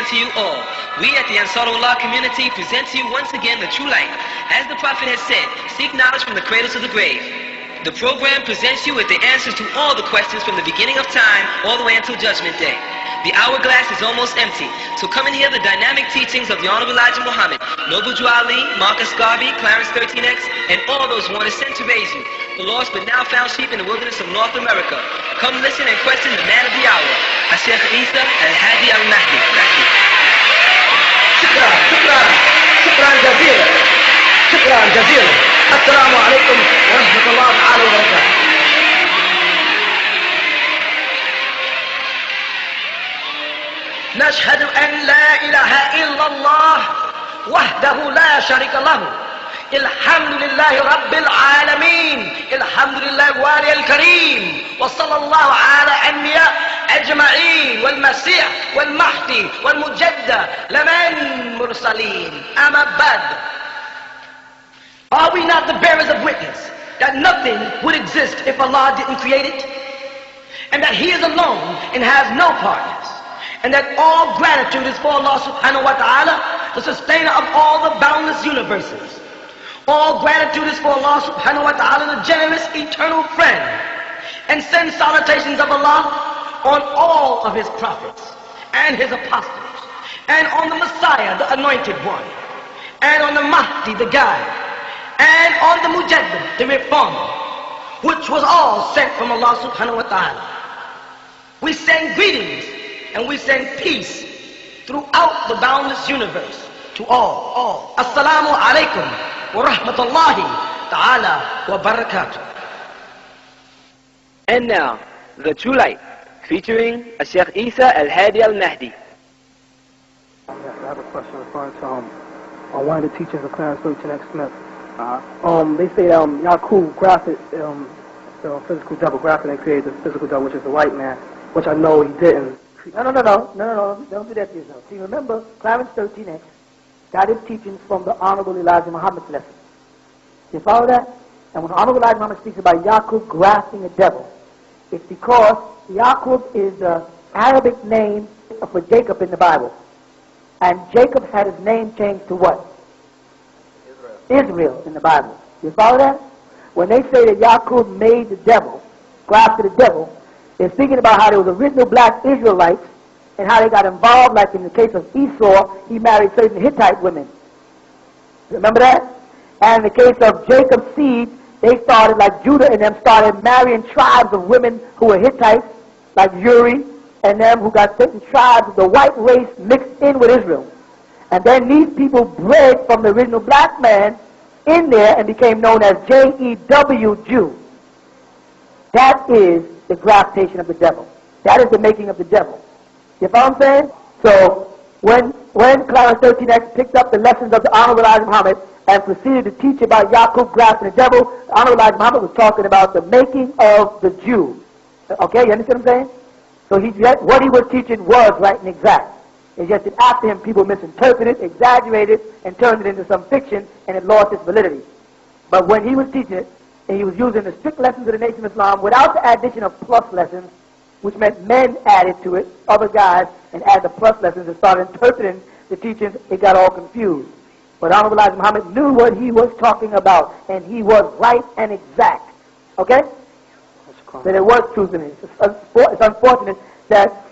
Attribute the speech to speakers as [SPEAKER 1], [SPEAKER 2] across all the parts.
[SPEAKER 1] to you all. We at the Ansarullah community present to you once again the true light. As the Prophet has said, seek knowledge from the cradle to the grave. The program presents you with the answers to all the questions from the beginning of time all the way until Judgment Day. The hourglass is almost empty, so come and hear the dynamic teachings of the Honorable Elijah Muhammad, Noble Drew Ali, Marcus Garvey, Clarence 13X, and all those who want to send to raise you, the lost but now found sheep in the wilderness of North America. Come listen and question the man of the hour, Sheikh Isa Al-Hadi Al-Mahdi.
[SPEAKER 2] شكرا جزيلا. شكرا جزيلا. السلام عليكم ورحمة الله تعالى وبركاته. نشهد أن لا إله إلا الله وحده لا شريك له. الحمد لله رب العالمين. الحمد لله الوالي الكريم. وصلى الله على أنبياء أجمعين والمسيح والمهدي والمجدد لمن مرسلين. أما بعد. Are we not the bearers of witness that nothing would exist if Allah didn't create it? And that He is alone and has no partners? And that all gratitude is for Allah subhanahu wa ta'ala, the sustainer of all the boundless universes. All gratitude is for Allah subhanahu wa ta'ala, the generous eternal friend. And send salutations of Allah on all of His prophets and His apostles, and on the Messiah, the anointed one, and on the Mahdi, the guide, and on the Mujaddid, the reformer, which was all sent from Allah subhanahu wa ta'ala. We send greetings and we send peace throughout the boundless universe to all. Assalamu alaikum wa rahmatullahi ta'ala wa barakatuh.
[SPEAKER 1] And now, the true light, featuring Sheikh Isa Al-Hadi Al-Mahdi.
[SPEAKER 3] I have a question referring to one of the teachers of Clarence 13X Smith. They say Yaqub graphic, the physical double, graphic and created the physical double, which is the white man, which I know he didn't. No, don't do that to yourself. See, remember, Clarence 13X got his teachings from the Honorable Elijah Muhammad's lesson. You follow that? And when Honorable Elijah Muhammad speaks about Yaqub grafting a devil, it's because Yaqub is the Arabic name for Jacob in the Bible. And Jacob had his name changed to what? Israel in the Bible. You follow that? When they say that Yaqub made the devil, grafted the devil, they're speaking about how there was original black Israelites and how they got involved, like in the case of Esau, he married certain Hittite women. Remember that? And in the case of Jacob's seed, they started, like Judah and them, started marrying tribes of women who were Hittites, like Uri and them, who got certain tribes of the white race mixed in with Israel. And then these people bred from the original black man in there and became known as J-E-W, Jew. That is the graftation of the devil. That is the making of the devil. You follow what I'm saying? So when Clarence 13X picked up the lessons of the Honorable Elijah Muhammad and proceeded to teach about Yaqub grafting the devil, the Honorable Elijah Muhammad was talking about the making of the Jew. Okay, you understand what I'm saying? So what he was teaching was right and exact. It's just that after him, people misinterpreted, exaggerated, and turned it into some fiction, and it lost its validity. But when he was teaching it, and he was using the strict lessons of the Nation of Islam without the addition of plus lessons, which meant men added to it, other guys, and added the plus lessons and started interpreting the teachings, it got all confused. But Honorable Elijah Muhammad knew what he was talking about, and he was right and exact. Okay? That it was truth in it. It's unfortunate that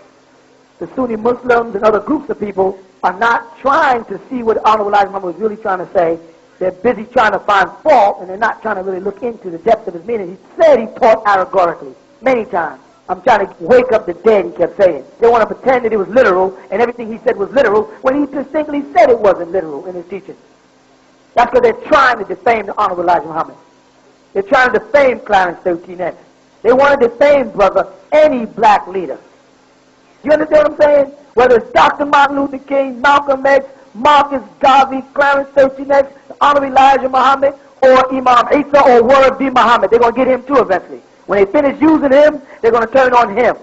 [SPEAKER 3] the Sunni Muslims and other groups of people are not trying to see what Honorable Elijah Muhammad was really trying to say. They're busy trying to find fault, and they're not trying to really look into the depth of his meaning. He said he taught allegorically many times. I'm trying to wake up the dead, he kept saying. They want to pretend that it was literal, and everything he said was literal, when he distinctly said it wasn't literal in his teaching. That's because they're trying to defame the Honorable Elijah Muhammad. They're trying to defame Clarence 13X. They want to defame, brother, any black leader. You understand what I'm saying? Whether it's Dr. Martin Luther King, Malcolm X, Marcus Garvey, Clarence 13X, Honorable Elijah Muhammad, or Imam Isa, or Word B. Muhammad. They're going to get him too eventually. When they finish using him, they're going to turn on him.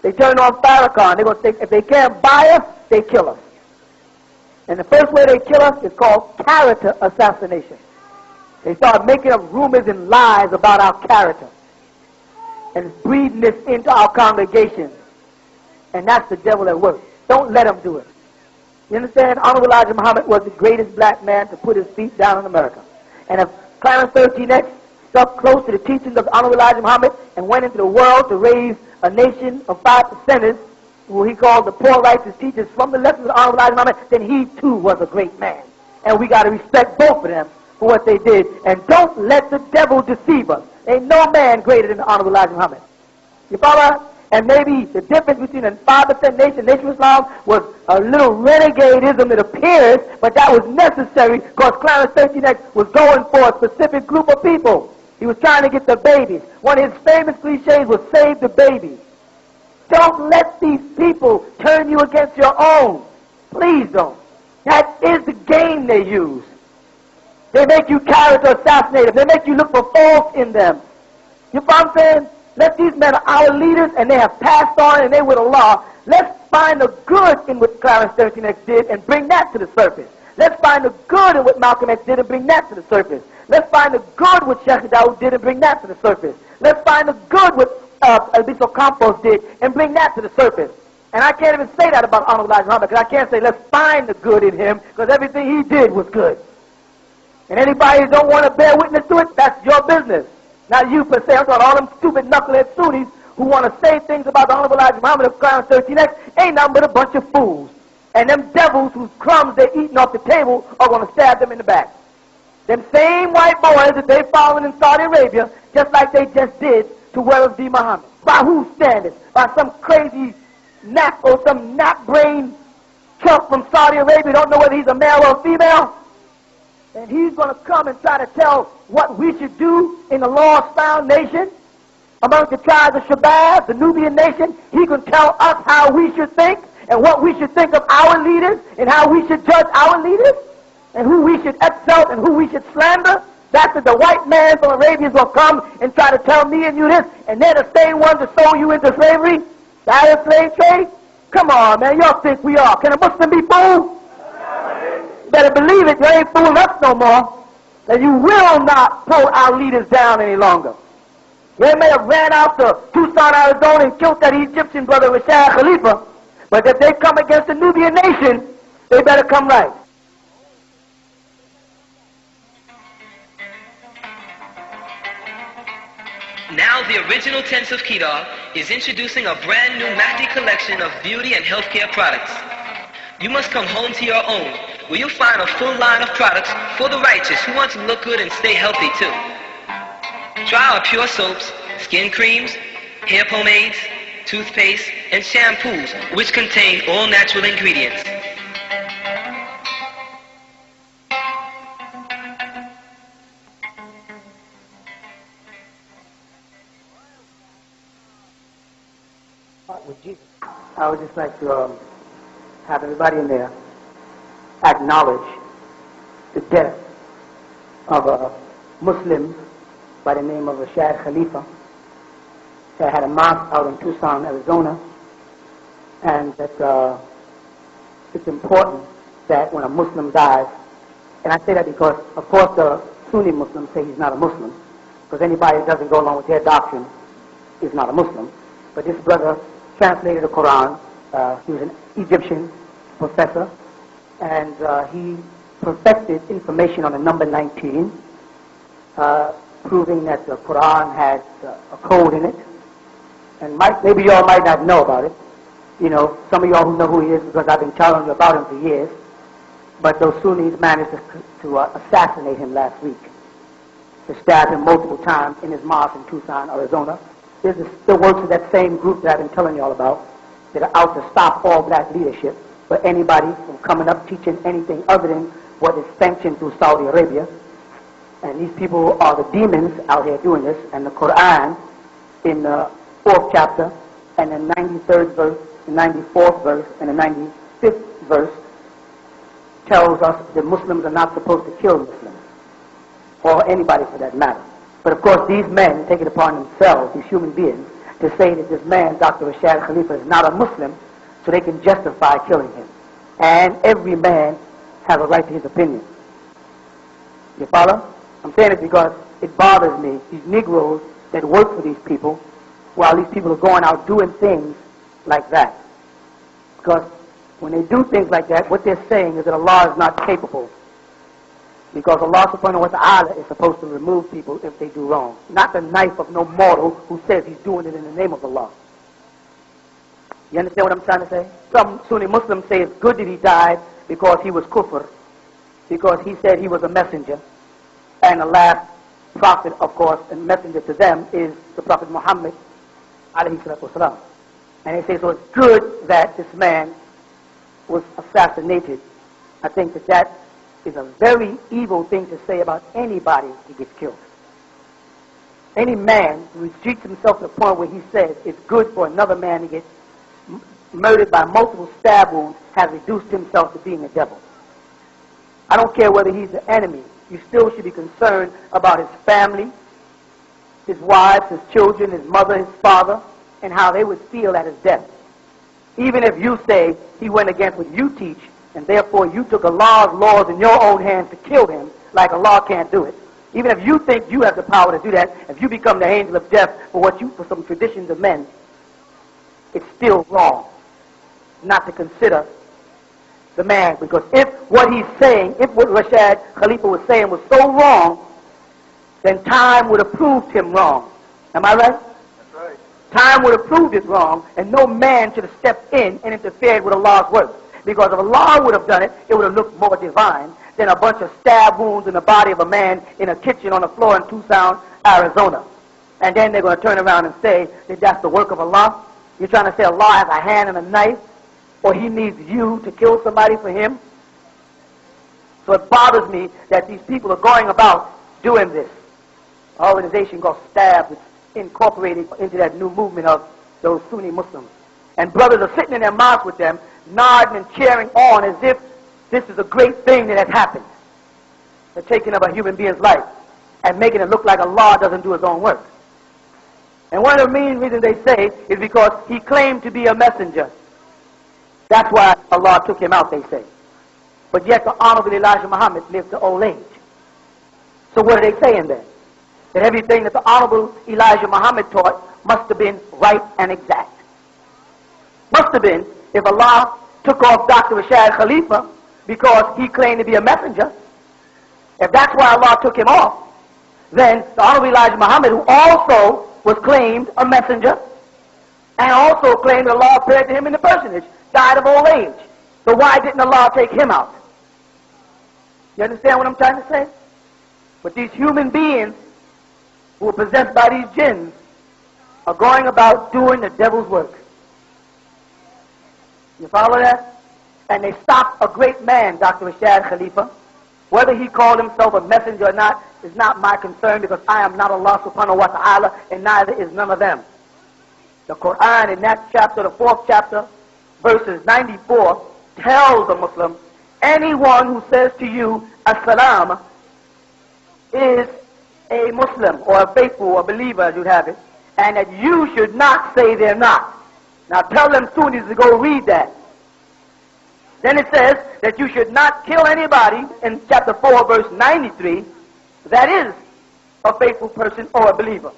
[SPEAKER 3] They turn on Farrakhan. They're going to say, if they can't buy us, they kill us. And the first way they kill us is called character assassination. They start making up rumors and lies about our character and breeding this into our congregations. And that's the devil at work. Don't let them do it. You understand? Honorable Elijah Muhammad was the greatest black man to put his feet down in America. And if Clarence 13X stuck close to the teachings of Honorable Elijah Muhammad and went into the world to raise a nation of 5%ers, who he called the poor righteous teachers from the lessons of Honorable Elijah Muhammad, then he too was a great man. And we got to respect both of them for what they did. And don't let the devil deceive us. Ain't no man greater than the Honorable Elijah Muhammad. You follow? And maybe the difference between a 5% nation, Nation of Islam, was a little renegadeism, it appears, but that was necessary because Clarence 13X was going for a specific group of people. He was trying to get the babies. One of his famous cliches was save the babies. Don't let these people turn you against your own. Please don't. That is the game they use. They make you character assassinate them. They make you look for faults in them. You know what I'm saying? Let these men are our leaders, and they have passed on, and they with Allah. Let's find the good in what Clarence 13X did and bring that to the surface. Let's find the good in what Malcolm X did and bring that to the surface. Let's find the good what Sheikh Dawood did and bring that to the surface. Let's find the good what Albiso Campos did and bring that to the surface. And I can't even say that about Honorable Elijah Muhammad, because I can't say let's find the good in him, because everything he did was good. And anybody who don't want to bear witness to it, that's your business. Not you per se. I'm talking all them stupid knucklehead Sunnis who want to say things about the Honorable Elijah Muhammad of Clarence 13X ain't nothing but a bunch of fools. And them devils whose crumbs they're eating off the table are going to stab them in the back. Them same white boys that they following in Saudi Arabia, just like they just did to Wells D. Muhammad. By whose standards? By some crazy nap or some nap brain chump from Saudi Arabia, don't know whether he's a male or a female? And he's going to come and try to tell what we should do in the lost-found nation among the tribes of Shabazz, the Nubian nation. He can tell us how we should think and what we should think of our leaders and how we should judge our leaders and who we should exalt and who we should slander. That's what the white man from Arabia will come and try to tell me and you this, and they're the same ones that sold you into slavery, the Arab slave trade. Come on, man, y'all think we are. Can a Muslim be fooled? Better believe it, you ain't fooling us no more. That you will not pull our leaders down any longer. They may have ran out to Tucson, Arizona and killed that Egyptian brother Rashad Khalifa, but if they come against the Nubian nation, they better come right.
[SPEAKER 1] Now the original Tents of Kedar is introducing a brand new Mahdi collection of beauty and healthcare products. You must come home to your own, where you'll find a full line of products for the righteous who want to look good and stay healthy too. Try our pure soaps, skin creams, hair pomades, toothpaste, and shampoos, which contain all natural ingredients.
[SPEAKER 3] With Jesus, I would just like to have everybody in there acknowledge the death of a Muslim by the name of Rashad Khalifa that had a mosque out in Tucson, Arizona, and that it's important that when a Muslim dies, and I say that because, of course, the Sunni Muslims say he's not a Muslim, because anybody that doesn't go along with their doctrine is not a Muslim. But this brother translated the Quran. He was an Egyptian professor, and he perfected information on the number 19, proving that the Quran had a code in it. And maybe y'all might not know about it. You know, some of y'all who know who he is because I've been telling you about him for years. But those Sunnis managed to assassinate him last week, to stab him multiple times in his mosque in Tucson, Arizona. There's the works of that same group that I've been telling y'all about that are out to stop all black leadership for anybody from coming up teaching anything other than what is sanctioned through Saudi Arabia. And these people are the demons out here doing this. And the Quran in the 4th chapter and the 93rd verse, the 94th verse, and the 95th verse tells us that Muslims are not supposed to kill Muslims, or anybody for that matter. But of course these men take it upon themselves, these human beings, to say that this man, Dr. Rashad Khalifa, is not a Muslim, so they can justify killing him. And every man has a right to his opinion. You follow? I'm saying it because it bothers me, these Negroes that work for these people, while these people are going out doing things like that. Because when they do things like that, what they're saying is that Allah is not capable. Because Allah subhanahu wa ta'ala is supposed to remove people if they do wrong. Not the knife of no mortal who says he's doing it in the name of Allah. You understand what I'm trying to say? Some Sunni Muslims say it's good that he died because he was kufr, because he said he was a messenger. And the last prophet, of course, and messenger to them is the Prophet Muhammad, alayhi salatu wasalam. And they say, so it's good that this man was assassinated. I think that that is a very evil thing to say about anybody who gets killed. Any man who restricts himself to the point where he says it's good for another man to get murdered by multiple stab wounds has reduced himself to being a devil. I don't care whether he's the enemy. You still should be concerned about his family, his wives, his children, his mother, his father, and how they would feel at his death. Even if you say he went against what you teach, and therefore you took Allah's laws in your own hands to kill him, like Allah can't do it. Even if you think you have the power to do that, if you become the angel of death for some traditions of men, it's still wrong not to consider the man. Because if what he's saying, if what Rashad Khalifa was saying was so wrong, then time would have proved him wrong. Am I right?
[SPEAKER 4] That's right.
[SPEAKER 3] Time would have proved it wrong, and no man should have stepped in and interfered with Allah's work. Because if Allah would have done it, it would have looked more divine than a bunch of stab wounds in the body of a man in a kitchen on the floor in Tucson, Arizona. And then they're going to turn around and say that that's the work of Allah. You're trying to say Allah has a hand and a knife, or he needs you to kill somebody for him? So it bothers me that these people are going about doing this. An organization called STAB is incorporated into that new movement of those Sunni Muslims. And brothers are sitting in their mosque with them, nodding and cheering on as if this is a great thing that has happened. The taking of a human being's life and making it look like Allah doesn't do his own work. And one of the main reasons they say is because he claimed to be a messenger. That's why Allah took him out, they say. But yet the Honorable Elijah Muhammad lived to old age. So what are they saying then? That everything that the Honorable Elijah Muhammad taught must have been right and exact. Must have been if Allah took off Dr. Rashad Khalifa because he claimed to be a messenger. If that's why Allah took him off, then the Honorable Elijah Muhammad, who also was claimed a messenger and also claimed that Allah appeared to him in the personage, died of old age. So why didn't Allah take him out? You understand what I'm trying to say? But these human beings who are possessed by these jinns are going about doing the devil's work. You follow that? And they stopped a great man, Dr. Rashad Khalifa. Whether he called himself a messenger or not is not my concern, because I am not Allah subhanahu wa ta'ala, and neither is none of them. The Quran in that chapter, the 4th chapter, verses 94, tells a Muslim, anyone who says to you, as-salam, is a Muslim, or a faithful, or a believer, as you'd have it, and that you should not say they're not. Now tell them Sunnis to go read that. Then it says that you should not kill anybody in chapter 4, verse 93, that is a faithful person or a believer.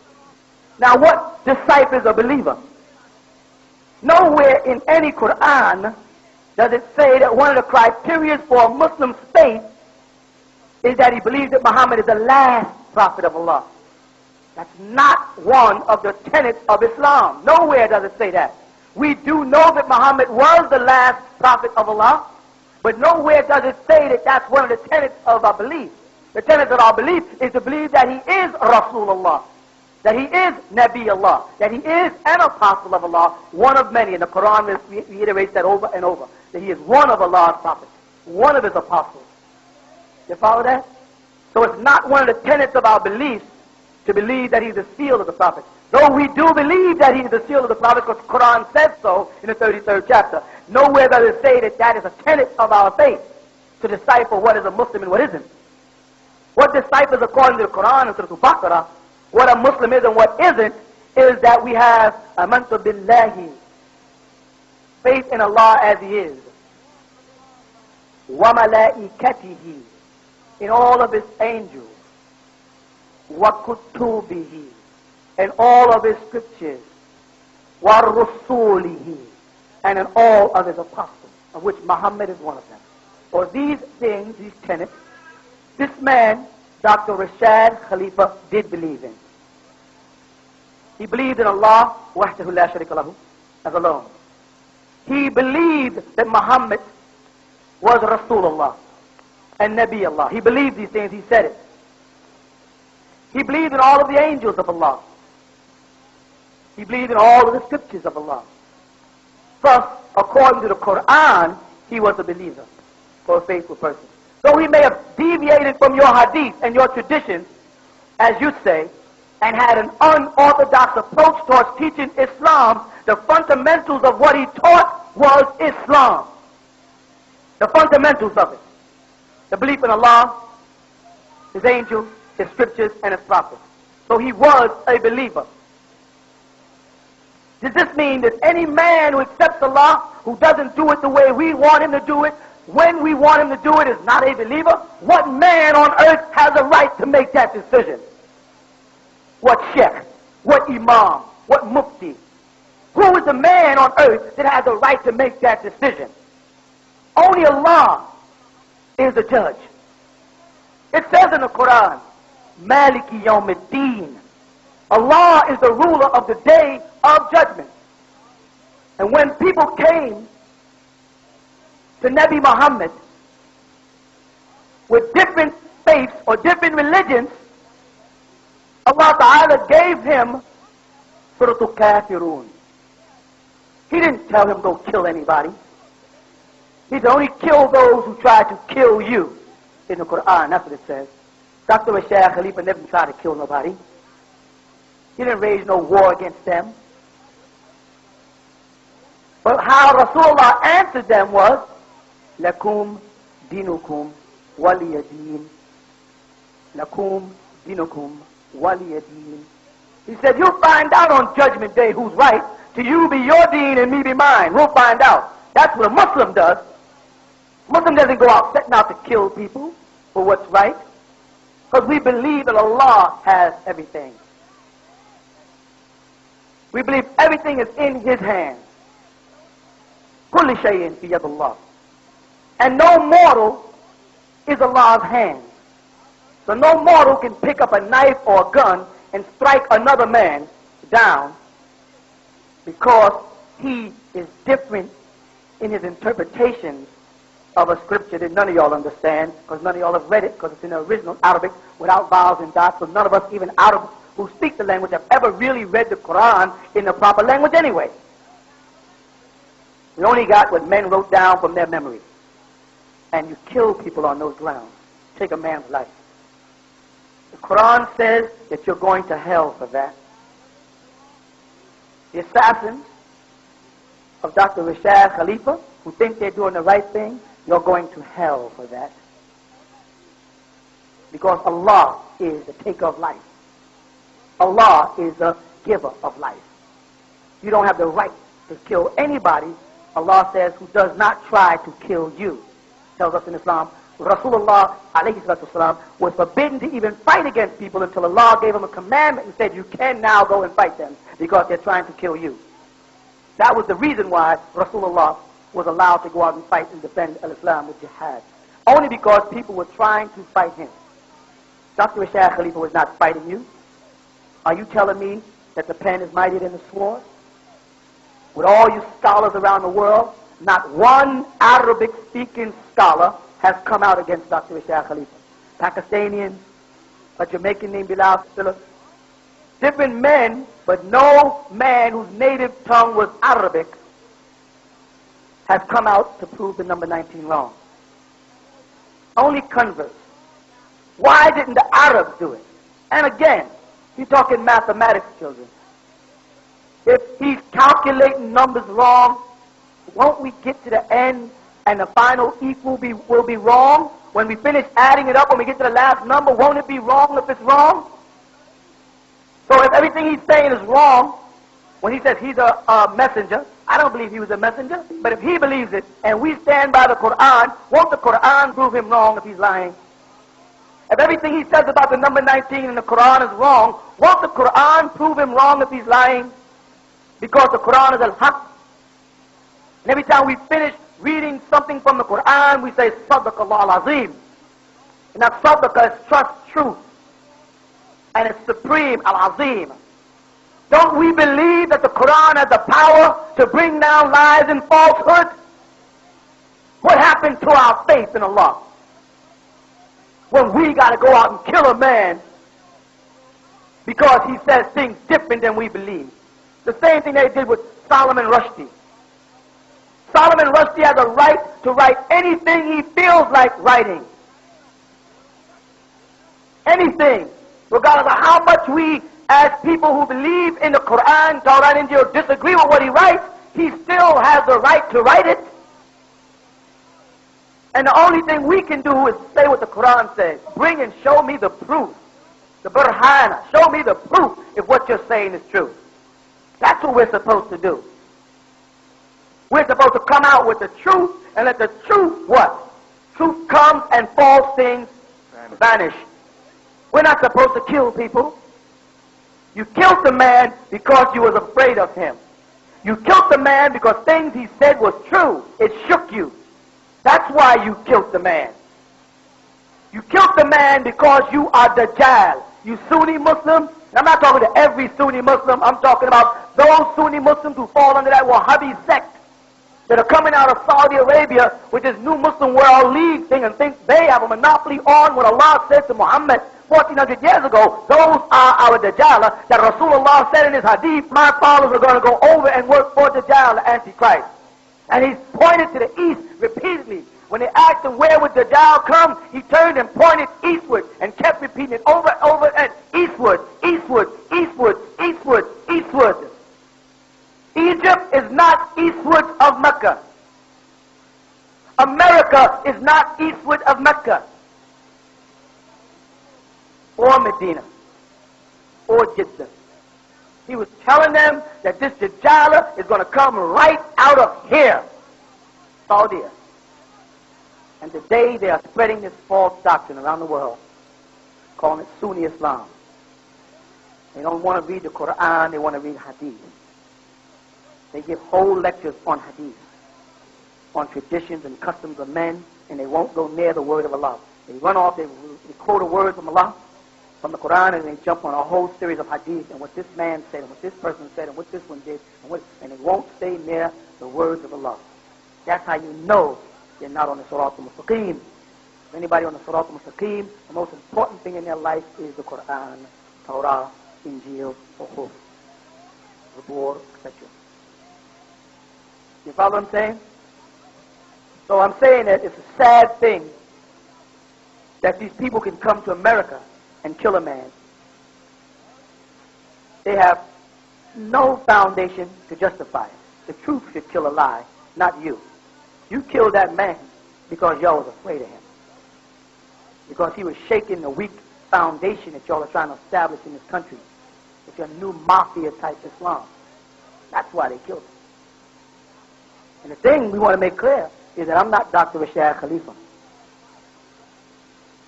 [SPEAKER 3] Now what deciphers a believer? Nowhere in any Quran does it say that one of the criteria for a Muslim's faith is that he believes that Muhammad is the last prophet of Allah. That's not one of the tenets of Islam. Nowhere does it say that. We do know that Muhammad was the last prophet of Allah, but nowhere does it say that that's one of the tenets of our belief. The tenets of our belief is to believe that he is Rasulullah, that he is Nabi Allah, that he is an apostle of Allah, one of many. And the Quran reiterates that over and over, that he is one of Allah's prophets, one of his apostles. You follow that? So it's not one of the tenets of our beliefs to believe that he's the seal of the prophets. Though we do believe that he's the seal of the prophets, because the Quran says so in the 33rd chapter. Nowhere does it say that that is a tenet of our faith, to decipher what is a Muslim and what isn't. What deciphers according to the Quran and Surah Al-Baqarah, what a Muslim is and what isn't, is that we have amantu billahi, faith in Allah as he is, wa malaikatihi, in all of his angels, wa kutubihi, and all of his scriptures, wa rusulihi, and in all of his apostles. of which Muhammad is one of them. Or these things, these tenets, this man, Dr. Rashad Khalifa, did believe in. He believed in Allah, wahdahu la sharika lahu, as alone. He believed that Muhammad was Rasulullah and Nabi Allah. He believed these things, he said it. He believed in all of the angels of Allah. He believed in all of the scriptures of Allah. Thus, according to the Quran, he was a believer, or a faithful person. So he may have deviated from your hadith and your traditions, as you say, and had an unorthodox approach towards teaching Islam. The fundamentals of what he taught was Islam. The fundamentals of it. The belief in Allah, His angels, His scriptures, and His prophets. So he was a believer. Does this mean that any man who accepts Allah, who doesn't do it the way we want him to do it, when we want him to do it, is not a believer? What man on earth has a right to make that decision? What sheikh? What imam? What mufti? Who is the man on earth that has a right to make that decision? Only Allah is the judge. It says in the Quran, Maliki Yawmiddin. Allah is the ruler of the day of judgment. And when people came to Nabi Muhammad with different faiths or different religions, Allah Ta'ala gave him Suratul Kafirun. He didn't tell him go kill anybody. He said only kill those who try to kill you. In the Quran, that's what it says. Dr. Rashad Khalifa never tried to kill nobody. He didn't raise no war against them. But how Rasulullah answered them was, Lakum dinukum waliyadeen. Lakum dinukum waliyadeen. He said, you'll find out on Judgment Day who's right. To you be your deen and me be mine. We'll find out. That's what a Muslim does. Muslim doesn't go out setting out to kill people for what's right. Because we believe that Allah has everything. We believe everything is in His hands. Kulli shay'in fi yadillah. And no mortal is Allah's hands. So no mortal can pick up a knife or a gun and strike another man down because he is different in his interpretations of a scripture that none of y'all understand, because none of y'all have read it, because it's in the original Arabic without vowels and dots, so none of us, even Arabs who speak the language, have ever really read the Quran in the proper language anyway. We only got what men wrote down from their memory. And you kill people on those grounds. Take a man's life. The Quran says that you're going to hell for that. The assassins of Dr. Rashad Khalifa, who think they're doing the right thing, you're going to hell for that. Because Allah is the taker of life. Allah is the giver of life. You don't have the right to kill anybody, Allah says, who does not try to kill you. Tells us in Islam, Rasulullah alayhi salatu wasalam was forbidden to even fight against people until Allah gave him a commandment and said, you can now go and fight them because they're trying to kill you. That was the reason why Rasulullah was allowed to go out and fight and defend al-Islam with jihad. Only because people were trying to fight him. Dr. Rashad Khalifa was not fighting you. Are you telling me that the pen is mightier than the sword? With all you scholars around the world, not one Arabic-speaking scholar has come out against Dr. Rashad Khalifa. Pakistanians, a Jamaican named Bilal Phillips, different men, but no man whose native tongue was Arabic has come out to prove the number 19 wrong. Only converts. Why didn't the Arabs do it? And again, you're talking mathematics, children. If he's calculating numbers wrong, won't we get to the end and the final equal will be wrong? When we finish adding it up, when we get to the last number, won't it be wrong if it's wrong? So if everything he's saying is wrong, when he says he's a messenger, I don't believe he was a messenger, but if he believes it and we stand by the Quran, won't the Quran prove him wrong if he's lying? If everything he says about the number 19 in the Quran is wrong, won't the Quran prove him wrong if he's lying? Because the Quran is al-Haq. And every time we finish reading something from the Quran, we say, Sadaqallah al-Azim. And that Sadaqah is trust, truth. And it's supreme, al-Azim. Don't we believe that the Quran has the power to bring down lies and falsehood? What happened to our faith in Allah when we got to go out and kill a man because he says things different than we believe? The same thing they did with Solomon Rushdie. Solomon Rushdie has a right to write anything he feels like writing. Anything. Regardless of how much we, as people who believe in the Quran, Torah, and Injil, disagree with what he writes, he still has the right to write it. And the only thing we can do is say what the Quran says. Bring and show me the proof. The burhana. Show me the proof if what you're saying is true. That's what we're supposed to do. We're supposed to come out with the truth and let the truth what? Truth comes and false things vanish. We're not supposed to kill people. You killed the man because you was afraid of him. You killed the man because things he said was true. It shook you. That's why you killed the man. You killed the man because you are Dajjal. You Sunni Muslims. And I'm not talking to every Sunni Muslim. I'm talking about those Sunni Muslims who fall under that Wahhabi sect that are coming out of Saudi Arabia with this new Muslim World League thing and think they have a monopoly on what Allah said to Muhammad 1400 years ago. Those are our Dajjal. That Rasulullah said in his hadith, my followers are going to go over and work for Dajjal, the Antichrist. And he pointed to the east repeatedly. When they asked him where would Dajjal come, he turned and pointed eastward and kept repeating it over and over and eastward, eastward, eastward, eastward, eastward. Egypt is not eastward of Mecca. America is not eastward of Mecca or Medina or Jeddah. He was telling them that this Dajjal is going to come right out of here, Saudi. And today they are spreading this false doctrine around the world, calling it Sunni Islam. They don't want to read the Quran, they want to read Hadith. They give whole lectures on Hadith, on traditions and customs of men, and they won't go near the word of Allah. They run off, they quote a word from Allah, from the Quran, and they jump on a whole series of Hadith, and what this man said, and what this person said, and what this one did, and they won't stay near the words of Allah. That's how you know they're not on the Surat al-Mustaqim. If anybody on the Surat al-Mustaqim, the most important thing in their life is the Quran, Torah, Injil, Ukhuf, Zabur, etc. You follow what I'm saying? So I'm saying that it's a sad thing that these people can come to America and kill a man. They have no foundation to justify it. The truth should kill a lie, not you. You killed that man because y'all was afraid of him. Because he was shaking the weak foundation that y'all are trying to establish in this country with your new mafia-type Islam. That's why they killed him. And the thing we want to make clear is that I'm not Dr. Rashad Khalifa.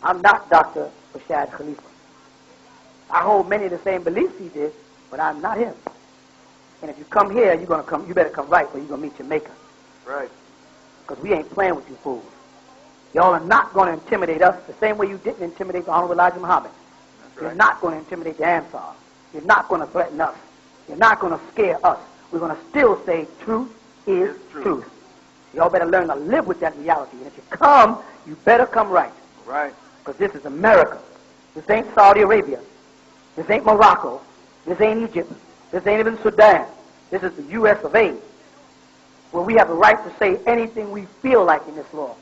[SPEAKER 3] I'm not Dr. Rashad Khalifa. I hold many of the same beliefs he did, but I'm not him. And if you come here, you better come right, or you're going to meet your maker.
[SPEAKER 4] Right.
[SPEAKER 3] Because we ain't playing with you fools. Y'all are not going to intimidate us the same way you didn't intimidate the Honorable Elijah Muhammad.
[SPEAKER 4] That's right.
[SPEAKER 3] You're not going to intimidate the Ansar. You're not going to threaten us. You're not going to scare us. We're going to still say truth is truth. Y'all better learn to live with that reality. And if you come, you better come right.
[SPEAKER 4] Right.
[SPEAKER 3] Because this is America. This ain't Saudi Arabia. This ain't Morocco. This ain't Egypt. This ain't even Sudan. This is the U.S. of A. Where we have the right to say anything we feel like in this law.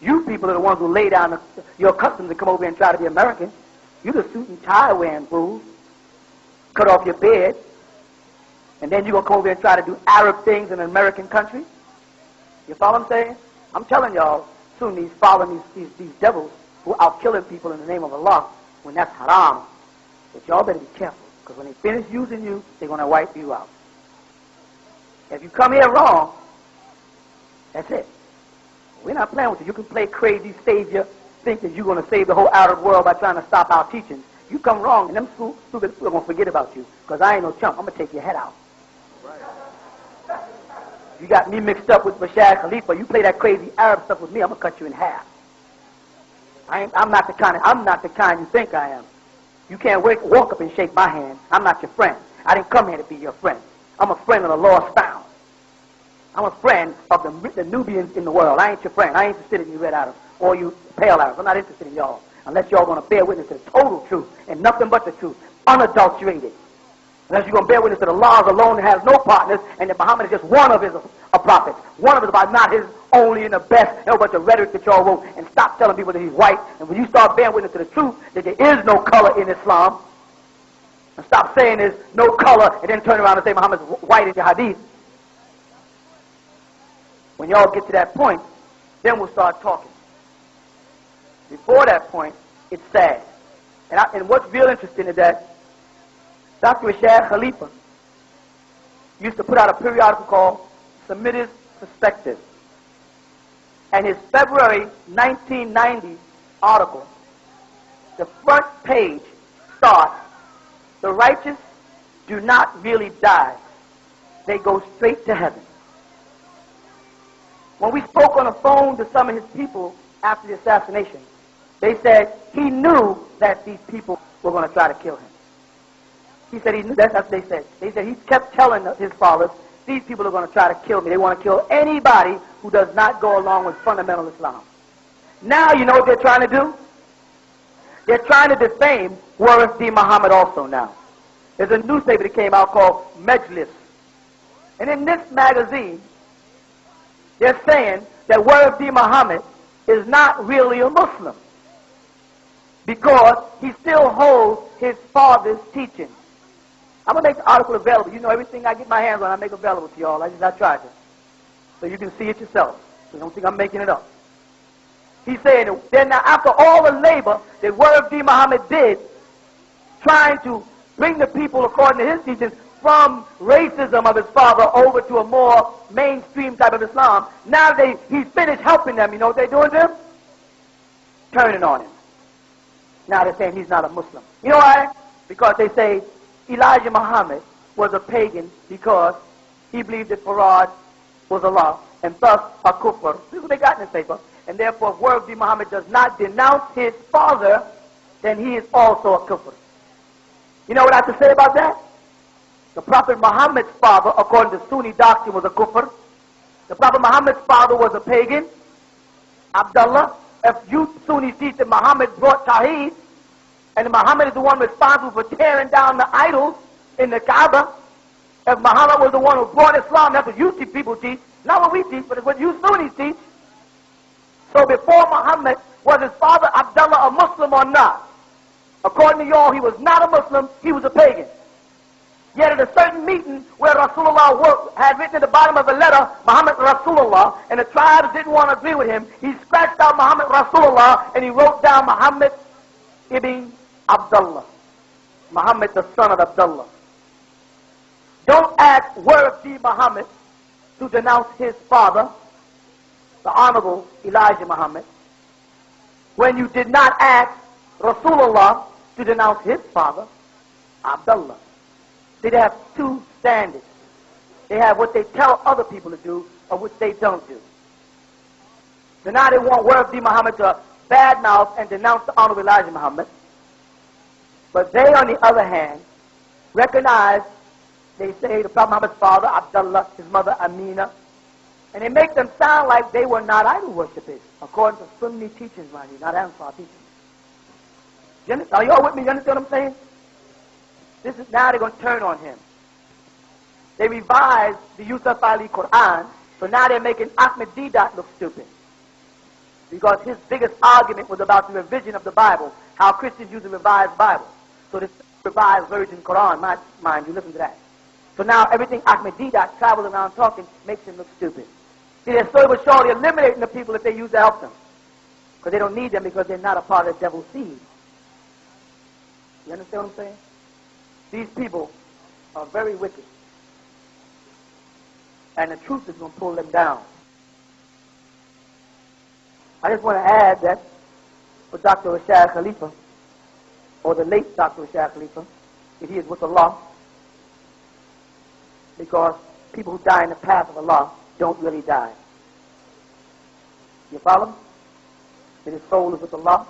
[SPEAKER 3] You people are the ones who lay down your customs to come over and try to be American. You the suit and tie wearing fools. Cut off your beard. And then you're going to come over and try to do Arab things in an American country. You follow what I'm saying? I'm telling y'all, Sunnis following these devils who are out killing people in the name of Allah when that's haram. But y'all better be careful. Because when they finish using you, they're going to wipe you out. If you come here wrong, that's it. We're not playing with you. You can play crazy savior, think that you're going to save the whole Arab world by trying to stop our teachings. You come wrong, and them stupid people are going to forget about you. Because I ain't no chump. I'm going to take your head out.
[SPEAKER 4] Right.
[SPEAKER 3] If You got me mixed up with Rashad Khalifa. You play that crazy Arab stuff with me, I'm gonna cut you in half. I'm not the kind you think I am. You can't walk up and shake my hand. I'm not your friend. I didn't come here to be your friend. I'm a friend of the lost found. I'm a friend of the Nubians in the world. I ain't your friend. I ain't interested in you red Arabs or you pale Arabs. I'm not interested in y'all unless y'all going to bear witness to the total truth and nothing but the truth, unadulterated. Unless you're going to bear witness to the laws alone and has no partners, and that Muhammad is just one of his prophets, one of his, but not his only and the best, and a bunch of rhetoric that y'all wrote, and stop telling people that he's white. And when you start bearing witness to the truth that there is no color in Islam, and stop saying there's no color, and then turn around and say Muhammad's white in your hadith. When y'all get to that point, then we'll start talking. Before that point, it's sad. And what's real interesting is that Dr. Rashad Khalifa used to put out a periodical called Semitic Perspective. And his February 1990 article, the front page starts, "The righteous do not really die. They go straight to heaven." When we spoke on the phone to some of his people after the assassination, they said he knew that these people were going to try to kill him. He said he knew. That's what they said. They said he kept telling his fathers, these people are going to try to kill me. They want to kill anybody who does not go along with fundamental Islam. Now you know what they're trying to do? They're trying to defame Warith D. Muhammad also now. There's a newspaper that came out called Majlis. And in this magazine, they're saying that Warith D. Muhammad is not really a Muslim because he still holds his father's teaching. I'm going to make the article available. You know, everything I get my hands on, I make available to y'all. I tried to. So you can see it yourself. So don't think I'm making it up. He's saying that then now after all the labor that Warith D. Muhammad did, trying to bring the people according to his teachings from racism of his father over to a more mainstream type of Islam, now he's finished helping them. You know what they're doing to him? Turning on him. Now they're saying he's not a Muslim. You know why? Because they say Elijah Muhammad was a pagan because he believed that Farad was Allah, and thus a kufr. This is what they got in this paper. And therefore, if Warith D. Muhammad does not denounce his father, then he is also a kufr. You know what I have to say about that? The Prophet Muhammad's father, according to Sunni doctrine, was a kufr. The Prophet Muhammad's father was a pagan, Abdullah. If you Sunnis teach that Muhammad brought Tawheed, and Muhammad is the one responsible for tearing down the idols in the Kaaba, if Muhammad was the one who brought Islam, that's what you people teach, not what we teach, but it's what you Sunnis teach. So before Muhammad, was his father Abdullah a Muslim or not? According to y'all, he was not a Muslim, he was a pagan. Yet at a certain meeting where Rasulullah had written at the bottom of the letter, Muhammad Rasulullah, and the tribes didn't want to agree with him, he scratched out Muhammad Rasulullah and he wrote down Muhammad ibn Abdullah. Muhammad the son of Abdullah. Don't ask Warith D. Muhammad to denounce his father, the Honorable Elijah Muhammad, when you did not ask Rasulullah to denounce his father, Abdullah. They have two standards. They have what they tell other people to do or what they don't do. So now they want Warith D. Muhammad to badmouth and denounce the Honorable Elijah Muhammad. But they, on the other hand, recognize, they say the Prophet Muhammad's father, Abdullah, his mother, Amina, and they make them sound like they were not idol worshippers, according to Sunni teachings, mind you, not Ansar teachings. Are you all with me? You understand what I'm saying? This is now they're going to turn on him. They revised the Yusuf Ali Quran, so now they're making Ahmed Deedat look stupid. Because his biggest argument was about the revision of the Bible, how Christians use the revised Bible. So this revised version Quran, mind you, listen to that. So now everything Ahmed Deedat travels around talking makes him look stupid. See, they're slowly but surely eliminating the people that they use to help them. Because they don't need them because they're not a part of the devil's seed. You understand what I'm saying? These people are very wicked. And the truth is going to pull them down. I just want to add that for Dr. Rashad Khalifa, or the late Dr. Rashad Khalifa, that he is with Allah, because people who die in the path of Allah don't really die. You follow me? That his soul is with Allah.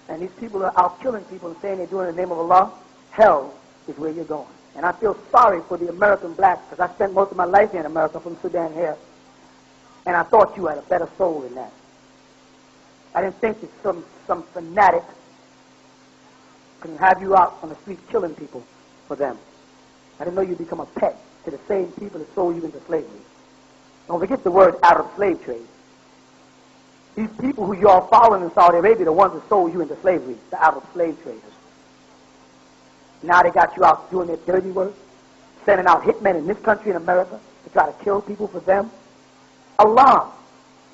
[SPEAKER 3] And these people are out killing people and saying they're doing it in the name of Allah. Hell is where you're going. And I feel sorry for the American blacks, because I spent most of my life here in America from Sudan here. And I thought you had a better soul than that. I didn't think that some fanatic can have you out on the street killing people for them. I didn't know you'd become a pet to the same people that sold you into slavery. Don't forget the word Arab slave trade. These people who you are following in Saudi Arabia are the ones that sold you into slavery, the Arab slave traders. Now they got you out doing their dirty work, sending out hitmen in this country in America to try to kill people for them. Allah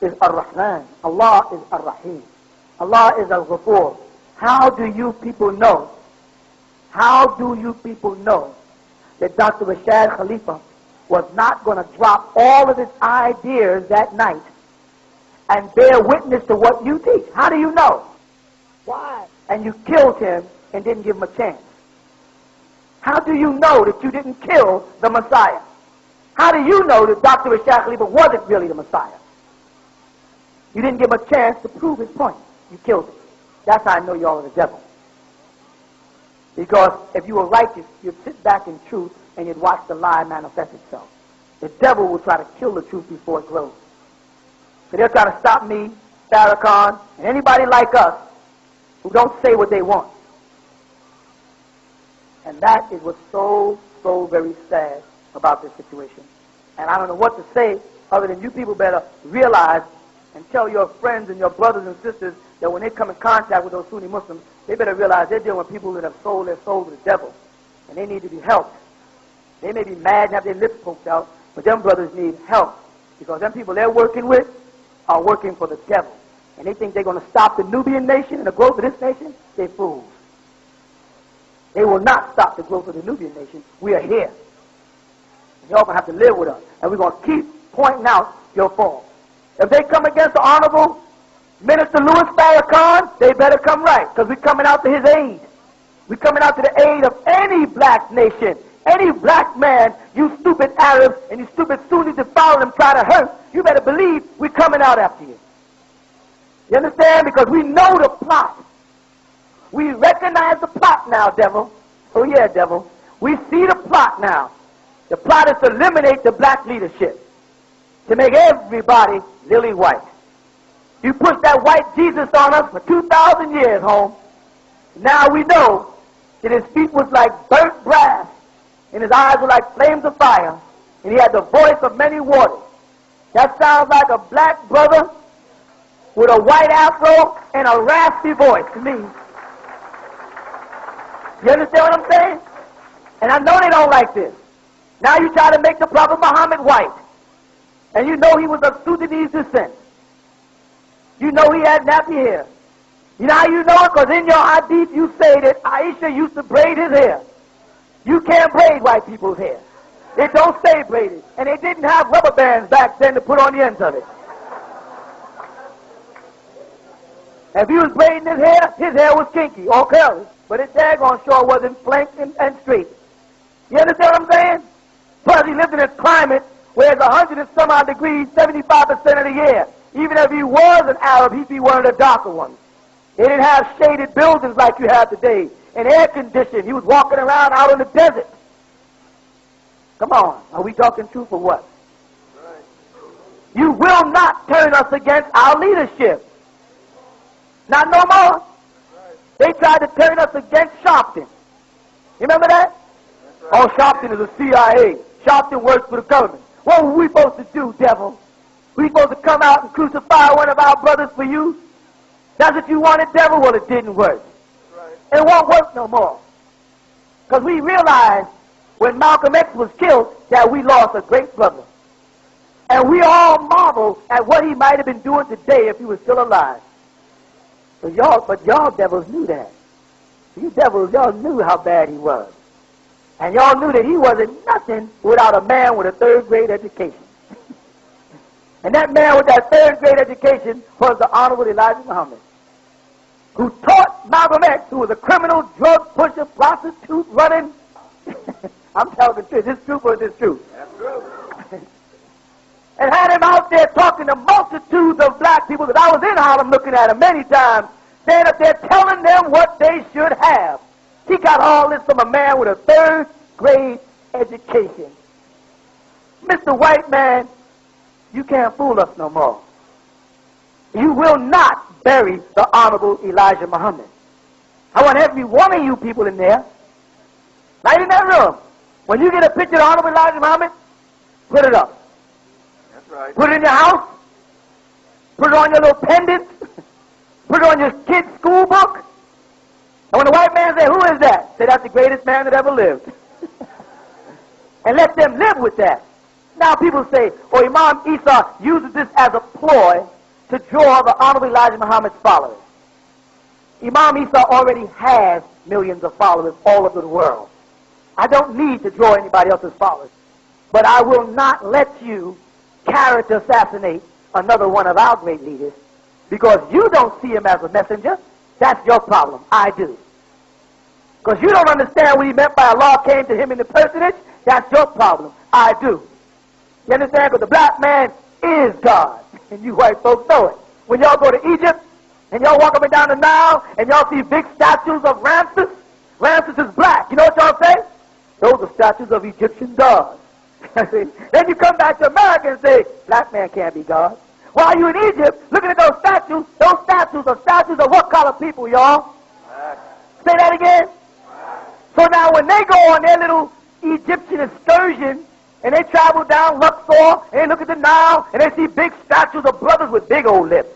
[SPEAKER 3] is Ar-Rahman. Allah is Ar-Rahim. Allah is Al-Ghafur. How do you people know? How do you people know that Dr. Rashad Khalifa was not going to drop all of his ideas that night and bear witness to what you teach? How do you know? Why? And you killed him and didn't give him a chance. How do you know that you didn't kill the Messiah? How do you know that Dr. Rashad Khalifa wasn't really the Messiah? You didn't give him a chance to prove his point. You killed him. That's how I know y'all are the devil. Because if you were righteous, you'd sit back in truth and you'd watch the lie manifest itself. The devil will try to kill the truth before it grows. So they'll try to stop me, Farrakhan, and anybody like us who don't say what they want. And that is what's so very sad about this situation. And I don't know what to say other than you people better realize and tell your friends and your brothers and sisters that when they come in contact with those Sunni Muslims, they better realize they're dealing with people that have sold their soul to the devil, and they need to be helped. They may be mad and have their lips poked out, but them brothers need help, because them people they're working with are working for the devil, and they think they're going to stop the Nubian nation and the growth of this nation. They're fools. They will not stop the growth of the Nubian nation. We are here. And y'all going to have to live with us, and we're going to keep pointing out your faults. If they come against the Honorable Minister Louis Farrakhan, they better come right, because we're coming out to his aid. We're coming out to the aid of any black nation, any black man, you stupid Arabs and you stupid Sunnis that follow them try to hurt. You better believe we're coming out after you. You understand? Because we know the plot. We recognize the plot now, devil. Oh yeah, devil. We see the plot now. The plot is to eliminate the black leadership, to make everybody lily white. You pushed that white Jesus on us for 2,000 years, home. Now we know that his feet was like burnt brass, and his eyes were like flames of fire, and he had the voice of many waters. That sounds like a black brother with a white afro and a raspy voice to me. You understand what I'm saying? And I know they don't like this. Now you try to make the Prophet Muhammad white, and you know he was of Sudanese descent. You know he had nappy hair. You know how you know it? Because in your hadith you say that Aisha used to braid his hair. You can't braid white people's hair. It don't stay braided. And they didn't have rubber bands back then to put on the ends of it. If he was braiding his hair was kinky or curly. But his daggone sure wasn't flanked and straight. You understand what I'm saying? Plus he lived in a climate where it's 100 and some odd degrees 75% of the year. Even if he was an Arab, he'd be one of the darker ones. They didn't have shaded buildings like you have today, and air conditioning. He was walking around out in the desert. Come on, are we talking truth or what? Right. You will not turn us against our leadership. Not no more. Right. They tried to turn us against Sharpton. You remember that? Right. Oh, Sharpton is a CIA. Sharpton works for the government. What were we supposed to do, devil? We supposed to come out and crucify one of our brothers for you? That's what you wanted, devil? Well, it didn't work. Right. It won't work no more. Because we realized when Malcolm X was killed that we lost a great brother. And we all marvel at what he might have been doing today if he was still alive. But y'all devils knew that. You devils, y'all knew how bad he was. And y'all knew that he wasn't nothing without a man with a third-grade education. And that man with that third-grade education was the Honorable Elijah Muhammad, who taught Malcolm X, who was a criminal, drug pusher, prostitute, running. I'm telling the truth. Is this truth or is this truth? That's true. and had him out there talking to multitudes of black people, because I was in Harlem looking at him many times, standing up there telling them what they should have. He got all this from a man with a third-grade education. Mr. White Man, you can't fool us no more. You will not bury the Honorable Elijah Muhammad. I want every one of you people in there, right in that room, when you get a picture of Honorable Elijah Muhammad, put it up.
[SPEAKER 4] That's right.
[SPEAKER 3] Put it in your house. Put it on your little pendant. Put it on your kid's school book. And when the white man says, who is that? Say, that's the greatest man that ever lived. And let them live with that. Now people say, oh, Imam Isa uses this as a ploy to draw the Honorable Elijah Muhammad's followers. Imam Isa already has millions of followers all over the world. I don't need to draw anybody else's followers. But I will not let you character assassinate another one of our great leaders, because you don't see him as a messenger. That's your problem. I do. Because you don't understand what he meant by Allah came to him in the personage. That's your problem. I do. You understand? Because the black man is God. And you white folks know it. When y'all go to Egypt, and y'all walk up and down the Nile, and y'all see big statues of Ramses. Ramses is black. You know what y'all say? Those are statues of Egyptian gods. Then you come back to America and say, black man can't be God. While you're in Egypt, looking at those statues are statues of what color people, y'all? Black. Say that again. Black. So now when they go on their little Egyptian excursion, and they travel down Luxor, and they look at the Nile, and they see big statues of brothers with big old lips.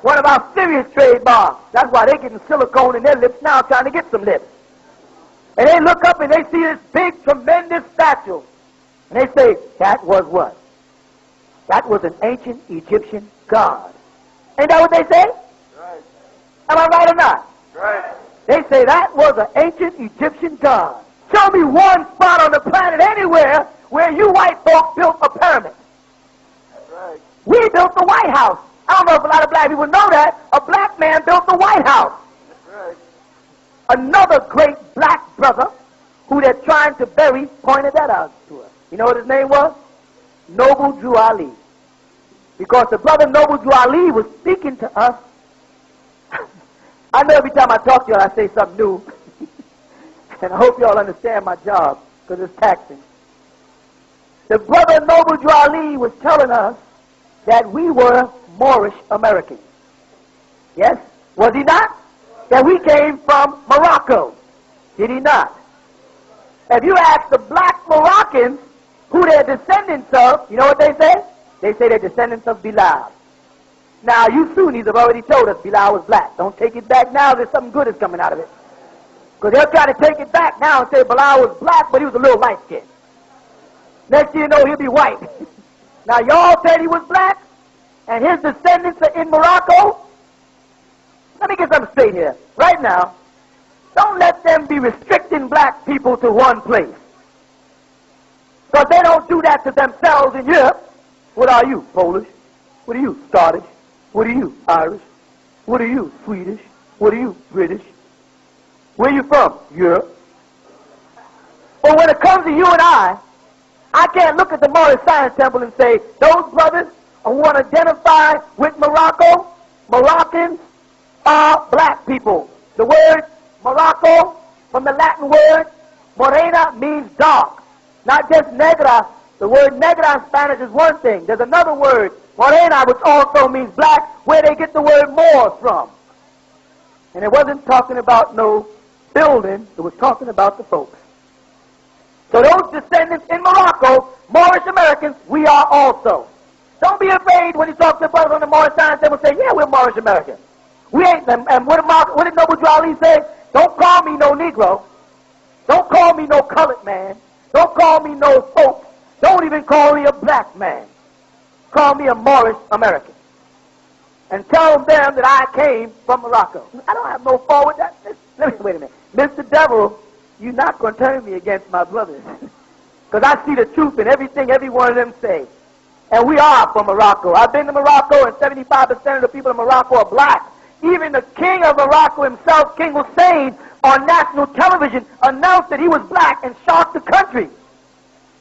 [SPEAKER 3] One of our serious trademarks. That's why they're getting silicone in their lips now, trying to get some lips. And they look up and they see this big, tremendous statue. And they say, that was what? That was an ancient Egyptian god. Ain't that what they say?
[SPEAKER 4] Right.
[SPEAKER 3] Am I right or not?
[SPEAKER 4] Right.
[SPEAKER 3] They say that was an ancient Egyptian god. Show me one spot on the planet anywhere where you white folks built a pyramid.
[SPEAKER 4] That's right.
[SPEAKER 3] We built the White House. I don't know if a lot of black people know that. A black man built the White House.
[SPEAKER 4] That's right.
[SPEAKER 3] Another great black brother who they're trying to bury pointed that out to us. You know what his name was? Noble Drew Ali. Because the brother Noble Drew Ali was speaking to us. I know every time I talk to y'all I say something new. And I hope y'all understand my job, because it's taxing. The brother Noble Drew Ali was telling us that we were Moorish Americans. Yes? Was he not? That we came from Morocco. Did he not? If you ask the black Moroccans who they're descendants of, you know what they say? They say they're descendants of Bilal. Now, you Sunnis have already told us Bilal was black. Don't take it back now. There's something good is coming out of it. Because they'll try to take it back now and say Bilal was black, but he was a little light-skinned. Next thing you know, he'll be white. Now, y'all said he was black, and his descendants are in Morocco. Let me get something straight here. Right now, don't let them be restricting black people to one place. Because they don't do that to themselves in Europe. What are you? Polish? What are you? Scottish? What are you? Irish? What are you? Swedish? What are you? British? Where are you from? Europe. But when it comes to you and I can't look at the Moorish Science Temple and say, those brothers who want to identify with Morocco, Moroccans are black people. The word Morocco, from the Latin word, morena, means dark. Not just negra. The word negra in Spanish is one thing. There's another word, morena, which also means black, where they get the word Moor from. And it wasn't talking about no building, it was talking about the folks. So those descendants in Morocco, Moorish Americans, we are also. Don't be afraid when you talk to brothers on the Moorish Science, they will say, yeah, we're Moorish Americans. We ain't them. And what did Noble Drew Ali say? Don't call me no Negro. Don't call me no colored man. Don't call me no folks. Don't even call me a black man. Call me a Moorish American. And tell them that I came from Morocco. I don't have no fault with that. Wait a minute. Mr. Devil, you're not going to turn me against my brothers. Because I see the truth in everything every one of them say. And we are from Morocco. I've been to Morocco, and 75% of the people in Morocco are black. Even the king of Morocco himself, King Hussein, on national television announced that he was black and shocked the country.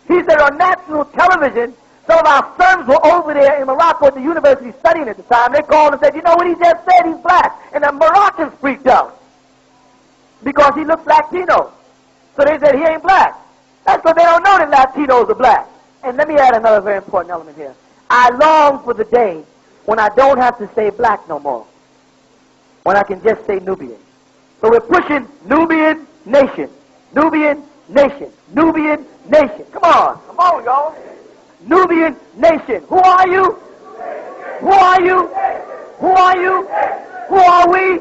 [SPEAKER 3] He said on national television Some of our sons were over there in Morocco at the university studying at the time. They called and said, you know what he just said? He's black. And the Moroccans freaked out because he looked Latino. So they said he ain't black. That's because they don't know that Latinos are black. And let me add another very important element here. I long for the day when I don't have to say black no more, when I can just say Nubian. So we're pushing Nubian nation, Nubian nation, Nubian nation. Come on, y'all. Nubian nation. Who are you? Who are you? Who are you? Who are we?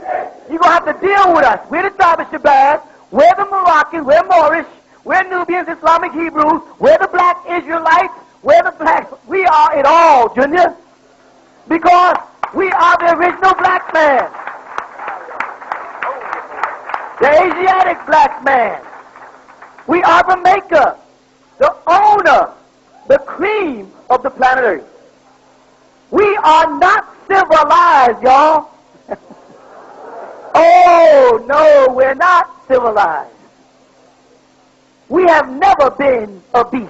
[SPEAKER 3] You're going to have to deal with us. We're the tribe of Shabazz. We're the Moroccans. We're Moorish. We're Nubians, Islamic Hebrews. We're the black Israelites. We're the black. We are it all, Junior. Because we are the original black man. The Asiatic black man. We are the maker, the owner, the cream of the planet Earth. We are not civilized, y'all. Oh, no, we're not civilized. We have never been a beast.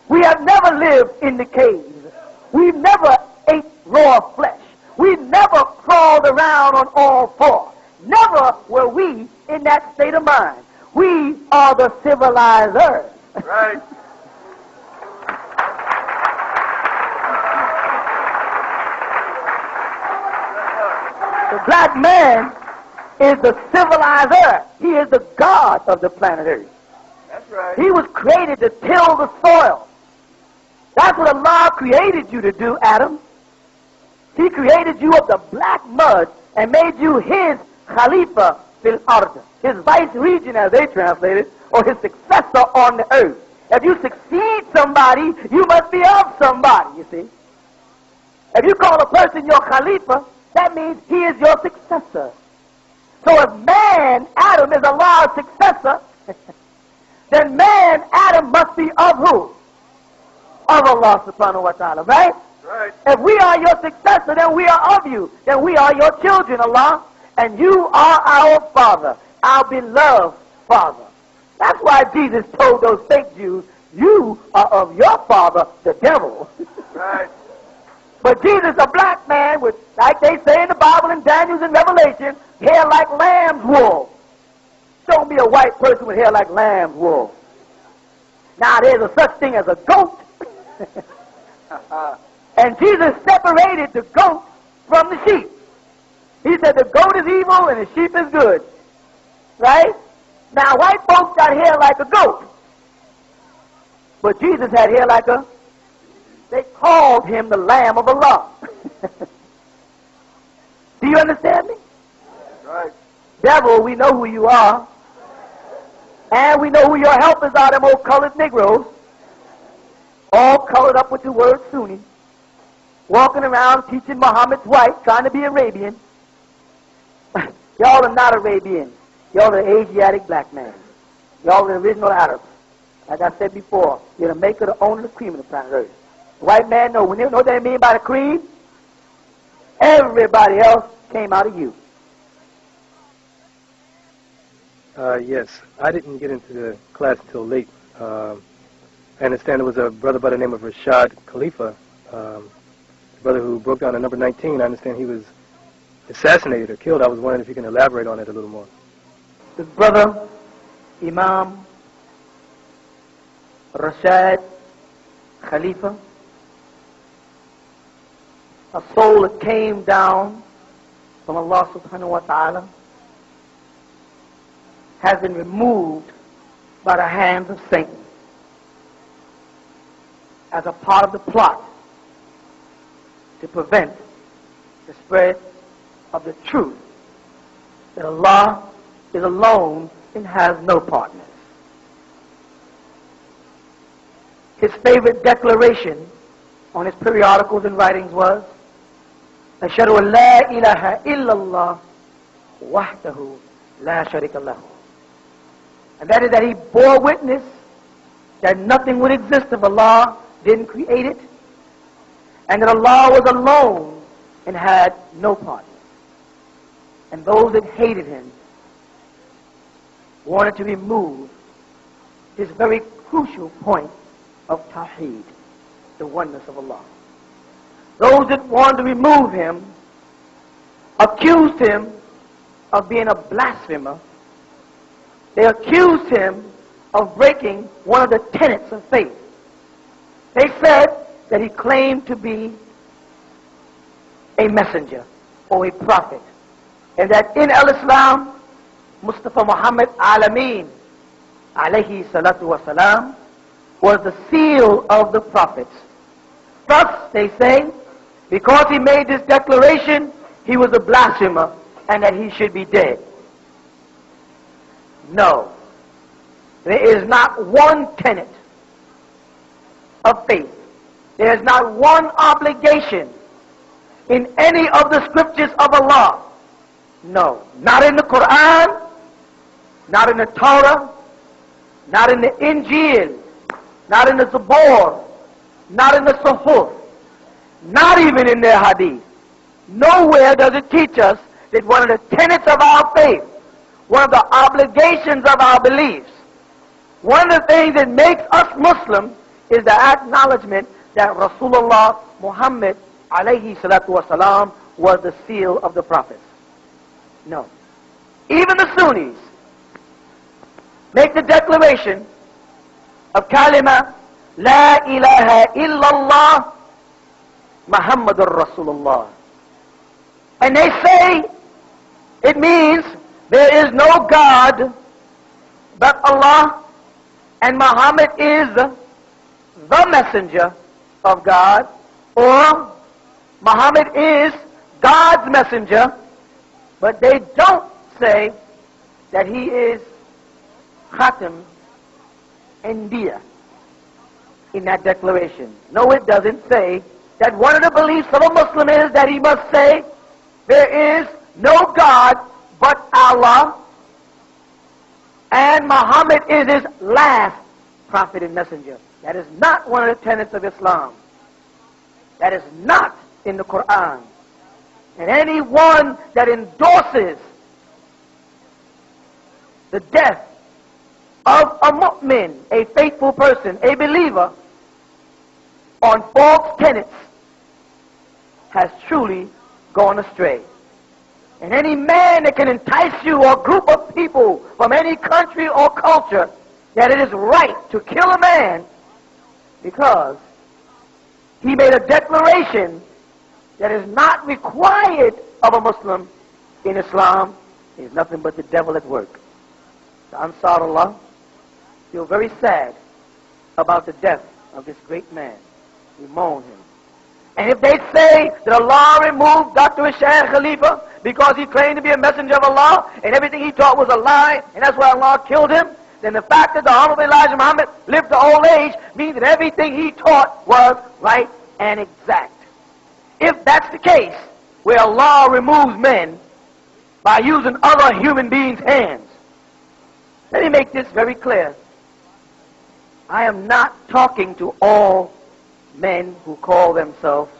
[SPEAKER 3] We have never lived in the caves. We've never ate raw flesh. We've never crawled around on all fours. Never were we in that state of mind. We are the civilizers.
[SPEAKER 4] Right.
[SPEAKER 3] The black man is the civilizer. He is the God of the planet Earth.
[SPEAKER 4] That's right.
[SPEAKER 3] He was created to till the soil. That's what Allah created you to do, Adam. He created you of the black mud and made you his Khalifa fil ard, his vice regent, as they translate it, or his successor on the earth. If you succeed somebody, you must be of somebody, you see. If you call a person your Khalifa, that means he is your successor. So if man, Adam, is Allah's successor, then man, Adam, must be of who? Of Allah subhanahu wa ta'ala, right?
[SPEAKER 4] Right.
[SPEAKER 3] If we are your successor, then we are of you. Then we are your children, Allah. And you are our Father, our beloved Father. That's why Jesus told those fake Jews, you are of your father, the devil.
[SPEAKER 4] Right.
[SPEAKER 3] But Jesus, a black man with, like they say in the Bible and Daniel's and Revelation, hair like lamb's wool. Show me a white person with hair like lamb's wool. Now there's a such thing as a goat. And Jesus separated the goat from the sheep. He said the goat is evil and the sheep is good. Right? Now white folks got hair like a goat. But Jesus had hair like a, they called him the Lamb of Allah. Do you understand me?
[SPEAKER 4] Right.
[SPEAKER 3] Devil, we know who you are. And we know who your helpers are, them old colored Negroes. All colored up with the word Sunni. Walking around teaching Muhammad's wife, trying to be Arabian. Y'all are not Arabians. Y'all are the Asiatic black man. Y'all are the original Arabs. Like I said before, you're the maker, the owner, the cream of the planet Earth. The white man know. When they know what they mean by the cream, everybody else came out of you.
[SPEAKER 5] Yes, I didn't get into the class until late. I understand there was a brother by the name of Rashad Khalifa, the brother who broke down to number 19. I understand he was assassinated or killed. I was wondering if you can elaborate on it a little more.
[SPEAKER 3] His brother, Imam Rashad Khalifa, a soul that came down from Allah subhanahu wa ta'ala, has been removed by the hands of Satan as a part of the plot to prevent the spread of the truth that Allah is alone and has no partners. His favorite declaration on his periodicals and writings was, أشهد أن لا إله إلا الله وحده لا شريك له. And that is that he bore witness that nothing would exist if Allah didn't create it, and that Allah was alone and had no partner. And those that hated him wanted to remove this very crucial point of Tawheed. the oneness of Allah. Those that wanted to remove him accused him of being a blasphemer. They accused him of breaking one of the tenets of faith. They said that he claimed to be a messenger or a prophet, and that in al-Islam, Mustafa Muhammad Alameen, alayhi salatu wasalam, was the seal of the prophets. Thus, they say, because he made this declaration, he was a blasphemer and that he should be dead. No. There is not one tenet of faith. There is not one obligation in any of the scriptures of Allah. No. Not in the Quran, not in the Torah, not in the Injil, not in the Zabur, not in the Suhuf, not even in their Hadith. Nowhere does it teach us that one of the tenets of our faith, one of the obligations of our beliefs, one of the things that makes us Muslim is the acknowledgement that Rasulullah Muhammad alayhi salatu wasalam was the seal of the prophets. No. Even the Sunnis make the declaration of kalima La ilaha illallah Muhammadur Rasulullah. And they say it means there is no God but Allah, and Muhammad is the messenger of God, or Muhammad is God's messenger, but they don't say that he is Khatam Anbiya in that declaration. No, it doesn't say that one of the beliefs of a Muslim is that he must say there is no God but Allah, and Muhammad is his last prophet and messenger. That is not one of the tenets of Islam. That is not in the Quran. And anyone that endorses the death of a mu'min, a faithful person, a believer, on false tenets, has truly gone astray. And any man that can entice you or group of people from any country or culture that it is right to kill a man because he made a declaration that is not required of a Muslim in Islam is nothing but the devil at work. The Ansarullah feel very sad about the death of this great man. We mourn him. And if they say that Allah removed Dr. Ishaq Khalifa because he claimed to be a messenger of Allah and everything he taught was a lie and that's why Allah killed him, then the fact that the Honorable Elijah Muhammad lived to old age means that everything he taught was right and exact. If that's the case, where Allah removes men by using other human beings' hands, let me make this very clear. I am not talking to all men who call themselves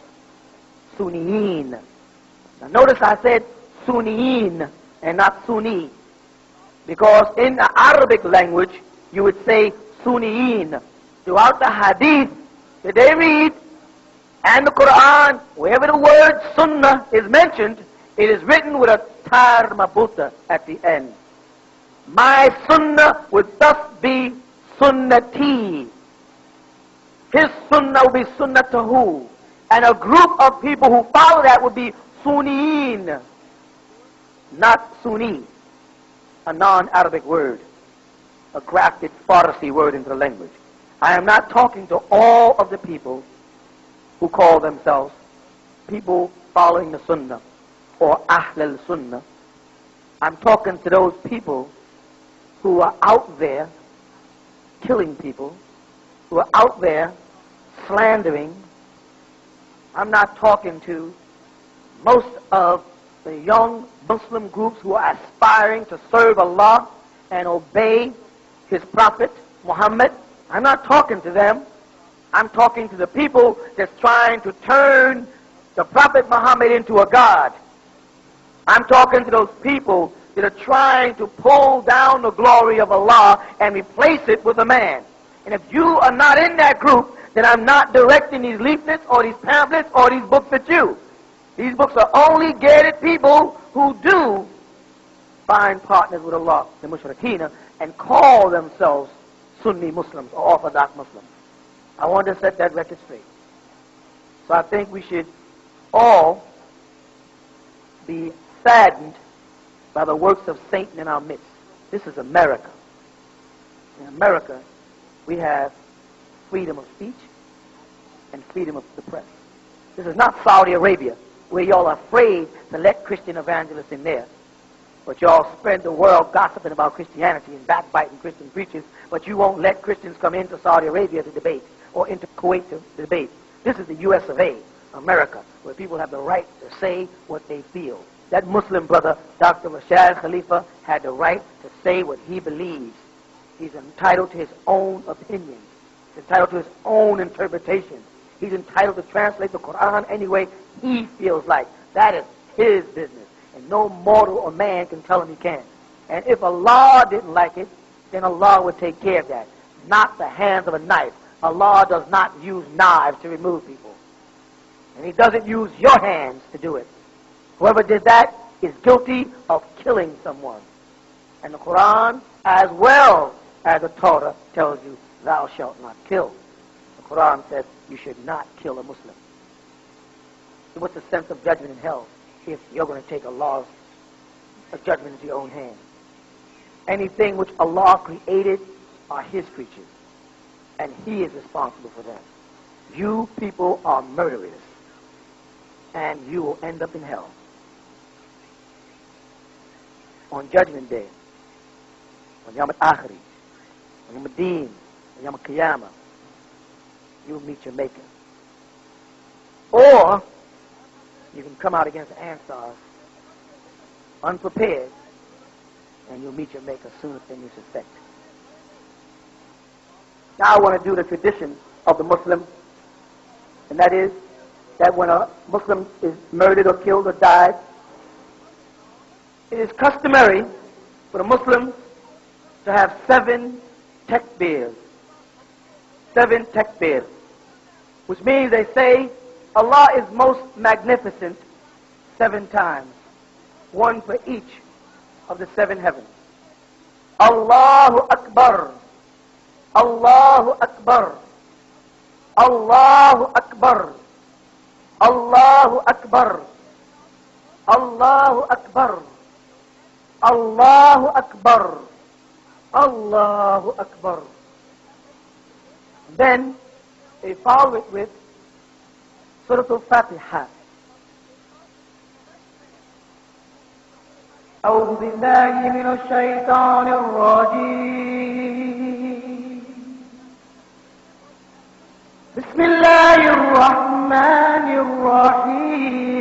[SPEAKER 3] Sunniyin. Now notice I said Sunniyin and not Sunni, because in the Arabic language you would say Sunniyin. Throughout the Hadith that they read and the Quran, wherever the word Sunnah is mentioned, it is written with a tar mabuta at the end. My Sunnah would thus be Sunnati. His Sunnah would be Sunnatahu. And a group of people who follow that would be Sunniyin, not Sunni, a non-Arabic word, a grafted Farsi word into the language. I am not talking to all of the people who call themselves people following the Sunnah or Ahl al-Sunnah. I'm talking to those people who are out there killing people, who are out there slandering. I'm not talking to most of the young Muslim groups who are aspiring to serve Allah and obey His Prophet Muhammad. I'm not talking to them. I'm talking to the people that's trying to turn the Prophet Muhammad into a god. I'm talking to those people that are trying to pull down the glory of Allah and replace it with a man. And if you are not in that group, then I'm not directing these leaflets or these pamphlets or these books at you. These books are only geared at people who do find partners with Allah, the mushrikeen, and call themselves Sunni Muslims or Orthodox Muslims. I want to set that record straight. So I think we should all be saddened by the works of Satan in our midst. This is America. In America, we have freedom of speech and freedom of the press. This is not Saudi Arabia, where y'all are afraid to let Christian evangelists in there. But y'all spread the world gossiping about Christianity and backbiting Christian preachers, but you won't let Christians come into Saudi Arabia to debate or into Kuwait to debate. This is the U.S. of A., America, where people have the right to say what they feel. That Muslim brother, Dr. Rashad Khalifa, had the right to say what he believes. He's entitled to his own opinion. He's entitled to his own interpretation. He's entitled to translate the Quran any way he feels like. That is his business. And no mortal or man can tell him he can't. And if Allah didn't like it, then Allah would take care of that. Not the hands of a knife. Allah does not use knives to remove people. And He doesn't use your hands to do it. Whoever did that is guilty of killing someone. And the Quran, as well as the Torah, tells you, thou shalt not kill. The Quran says you should not kill a Muslim. So what's the sense of judgment in hell if you're going to take Allah's judgment into your own hands? Anything which Allah created are His creatures, and He is responsible for them. You people are murderers, and you will end up in hell. On Judgment Day, on Yawm al-Akhiri, on Yawm al-Deen, on Yawm al-Qiyamah, you will meet your Maker. Or you can come out against the Ansars unprepared, and you'll meet your Maker sooner than you suspect. Now I want to do the tradition of the Muslim, and that is that when a Muslim is murdered or killed or died, it is customary for the Muslims to have 7 takbirs. 7 takbirs. Which means they say, Allah is most magnificent 7 times. 1 for each of the 7 heavens. Allahu Akbar. Allahu Akbar. Allahu Akbar. Allahu Akbar. Allahu Akbar. Allahu Akbar. Allahu Akbar. Then they follow it with Surah Al-Fatiha. أعوذ بالله من الشيطان الرجيم. بسم الله الرحمن الرحيم.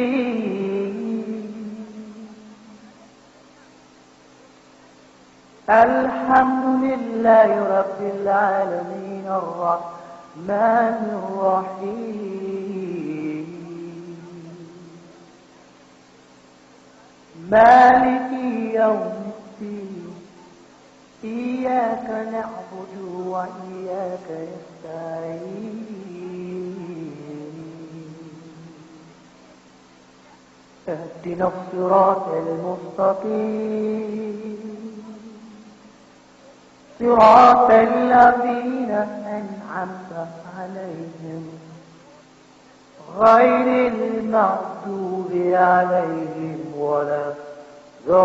[SPEAKER 3] الحمد لله رب العالمين الرحمن الرحيم مالك يوم الدين إياك نعبد وإياك نستعين اهدنا الصراط المستقيم صراط الذين أنعمت عليهم غير المغضوب عليهم ولا الضالين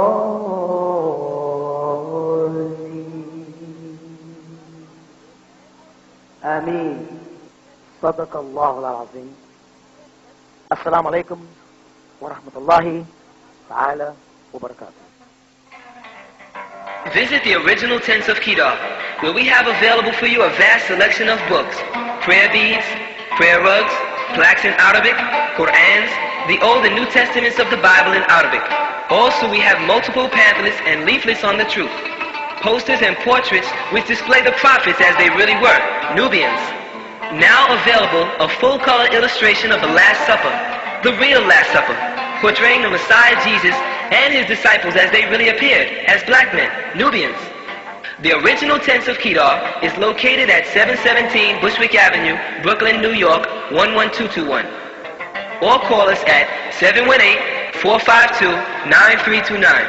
[SPEAKER 3] آمين. صدق الله العظيم. السلام عليكم ورحمة الله تعالى وبركاته.
[SPEAKER 1] Visit the original tents of Kedar, where we have available for you a vast selection of books, prayer beads, prayer rugs, plaques in Arabic, Qur'ans, the Old and New Testaments of the Bible in Arabic. Also, we have multiple pamphlets and leaflets on the truth, posters and portraits which display the prophets as they really were, Nubians. Now available, a full-color illustration of the Last Supper, the real Last Supper, portraying the Messiah Jesus and his disciples as they really appeared, as black men, Nubians. The original tents of Kedar is located at 717 Bushwick Avenue, Brooklyn, New York, 11221. Or call us at 718-452-9329.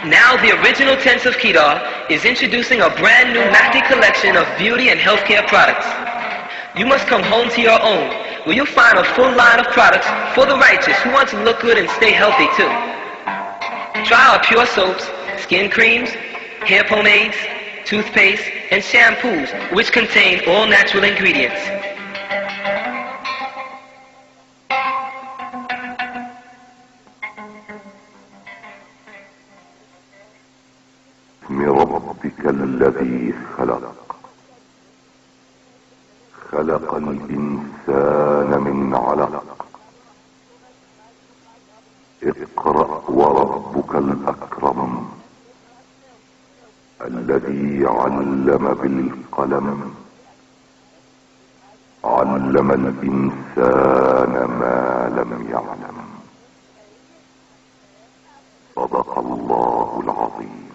[SPEAKER 1] Now the original tents of Kedar is introducing a brand new Mahdi collection of beauty and healthcare products. You must come home to your own, where you'll find a full line of products for the righteous who want to look good and stay healthy too. Try our pure soaps, skin creams, hair pomades, toothpaste, and shampoos, which contain all natural ingredients.
[SPEAKER 6] باسم ربك الذي خلق الإنسان من علق اقرأ وربك الأكرم الذي علم بالقلم علم الإنسان ما لم يعلم صدق الله العظيم.